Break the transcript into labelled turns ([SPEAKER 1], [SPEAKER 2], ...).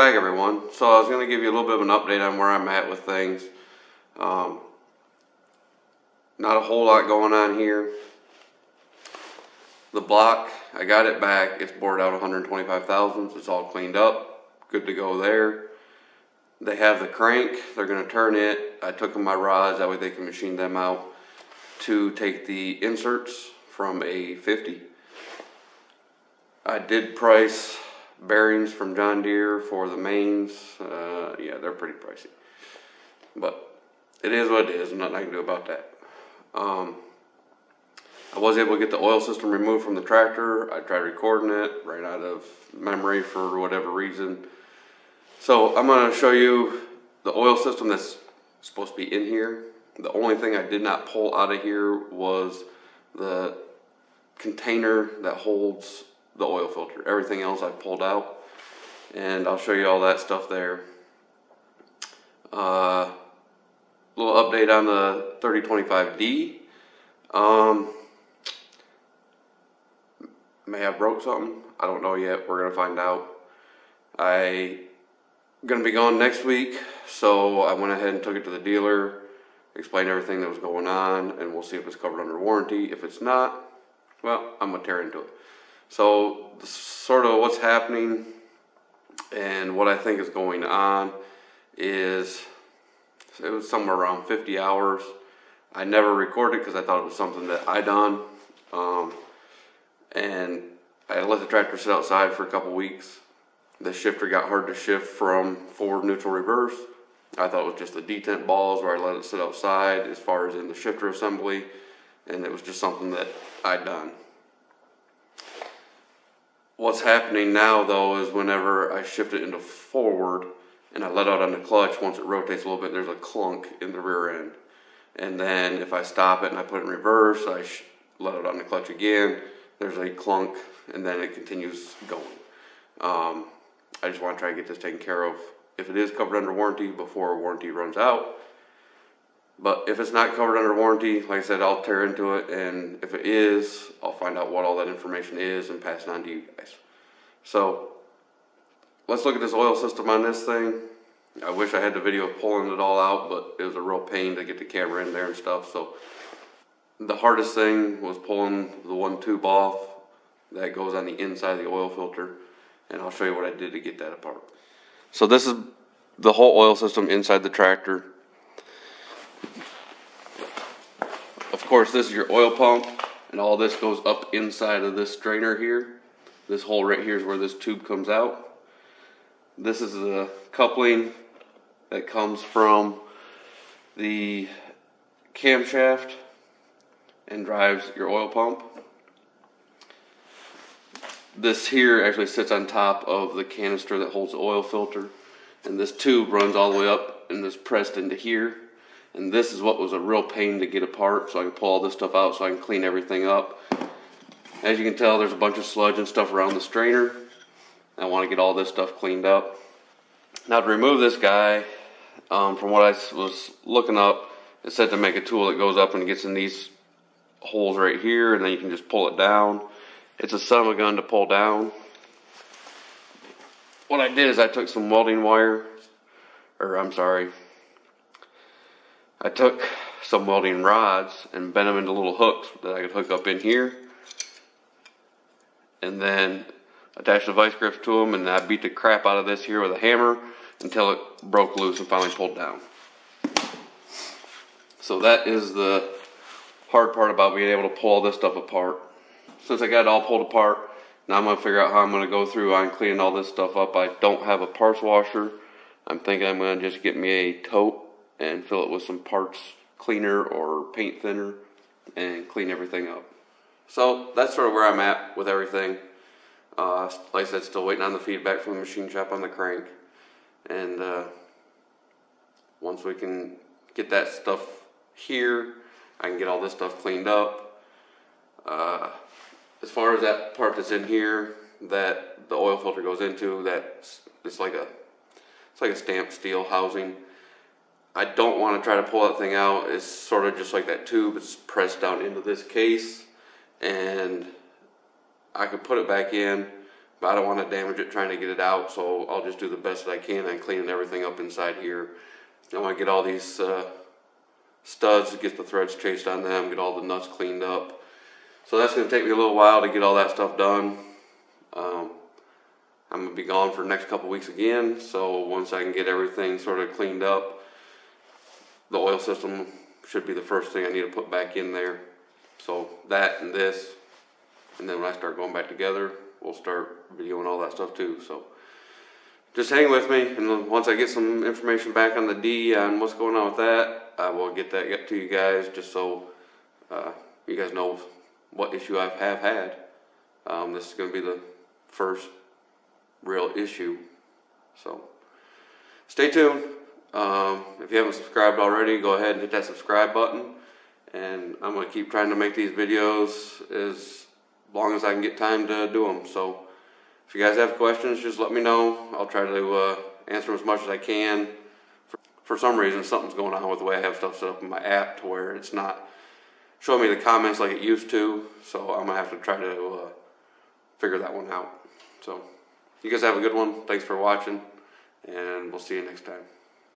[SPEAKER 1] back, everyone. So I was going to give you a little bit of an update on where I'm at with things. Not a whole lot going on here. The block, I got it back. It's bored out 125 thousandths. It's all cleaned up. Good to go there. They have the crank. They're going to turn it. I took them my rods. That way they can machine them out to take the inserts from a 50. I did price bearings from John Deere for the mains. Yeah, they're pretty pricey, but it is what it is. Nothing I can do about that. I was able to get the oil system removed from the tractor. I tried recording it right out of memory for whatever reason. So I'm going to show you the oil system that's supposed to be in here. The only thing I did not pull out of here was the container that holds the oil filter. Everything else I pulled out, and I'll show you all that stuff there. Little update on the 3025D. May have broke something. I don't know yet. We're gonna find out. I'm gonna be gone next week, so I went ahead and took it to the dealer, explained everything that was going on, and we'll see if it's covered under warranty. If it's not, well, I'm gonna tear into it. So sort of what's happening and what I think is going on is it was somewhere around 50 hours. I never recorded because I thought it was something that I done. And I let the tractor sit outside for a couple weeks. The shifter got hard to shift from forward, neutral, reverse. I thought it was just the detent balls where I let it sit outside as far as in the shifter assembly, and it was just something that I'd done. What's happening now though is whenever I shift it into forward and I let out on the clutch, once it rotates a little bit, there's a clunk in the rear end. And then if I stop it and I put it in reverse, I let it on the clutch again, there's a clunk, and then it continues going. I just want to try to get this taken care of if it is covered under warranty before warranty runs out. But if it's not covered under warranty, like I said, I'll tear into it, and if it is, I'll find out what all that information is and pass it on to you guys. So let's look at this oil system on this thing. I wish I had the video of pulling it all out, but it was a real pain to get the camera in there and stuff. So the hardest thing was pulling the one tube off that goes on the inside of the oil filter, and I'll show you what I did to get that apart. So this is the whole oil system inside the tractor. Of course, this is your oil pump, and all this goes up inside of this strainer here. This hole right here is where this tube comes out. This is the coupling that comes from the camshaft and drives your oil pump. This here actually sits on top of the canister that holds the oil filter, and this tube runs all the way up and is pressed into here. And this is what was a real pain to get apart, so I can pull all this stuff out so I can clean everything up. As you can tell, there's a bunch of sludge and stuff around the strainer. I want to get all this stuff cleaned up. Now to remove this guy, from what I was looking up, it said to make a tool that goes up and gets in these holes right here, and then you can just pull it down. It's a son of a gun to pull down. What I did is I took some welding wire, I took some welding rods and bent them into little hooks that I could hook up in here, and then attach the vice grips to them, and I beat the crap out of this here with a hammer until it broke loose and finally pulled down. So that is the hard part about being able to pull all this stuff apart. Since I got it all pulled apart, now I'm going to figure out how I'm going to go through on cleaning all this stuff up. I don't have a parts washer. I'm thinking I'm going to just get me a tote and fill it with some parts cleaner or paint thinner and clean everything up. So that's sort of where I'm at with everything. Like I said, still waiting on the feedback from the machine shop on the crank. And once we can get that stuff here, I can get all this stuff cleaned up. As far as that part that's in here that the oil filter goes into, it's like a stamped steel housing. I don't want to try to pull that thing out. It's sort of just like that tube. It's pressed down into this case, and I could put it back in, but I don't want to damage it trying to get it out, so I'll just do the best that I can and cleaning everything up inside here. I want to get all these studs, get the threads chased on them, get all the nuts cleaned up. So that's going to take me a little while to get all that stuff done. I'm going to be gone for the next couple weeks again, so once I can get everything sort of cleaned up, the oil system should be the first thing I need to put back in there. So that and this, and then when I start going back together, we'll start videoing all that stuff too. So just hang with me, and once I get some information back on the D on what's going on with that, I will get to you guys, just so you guys know what issue I have had. This is going to be the first real issue, so stay tuned. If you haven't subscribed already, go ahead and hit that subscribe button, and I'm going to keep trying to make these videos as long as I can get time to do them. So if you guys have questions, just let me know. I'll try to answer as much as I can. For some reason, something's going on with the way I have stuff set up in my app to where it's not showing me the comments like it used to, so I'm going to have to try to figure that one out. So you guys have a good one. Thanks for watching, and we'll see you next time.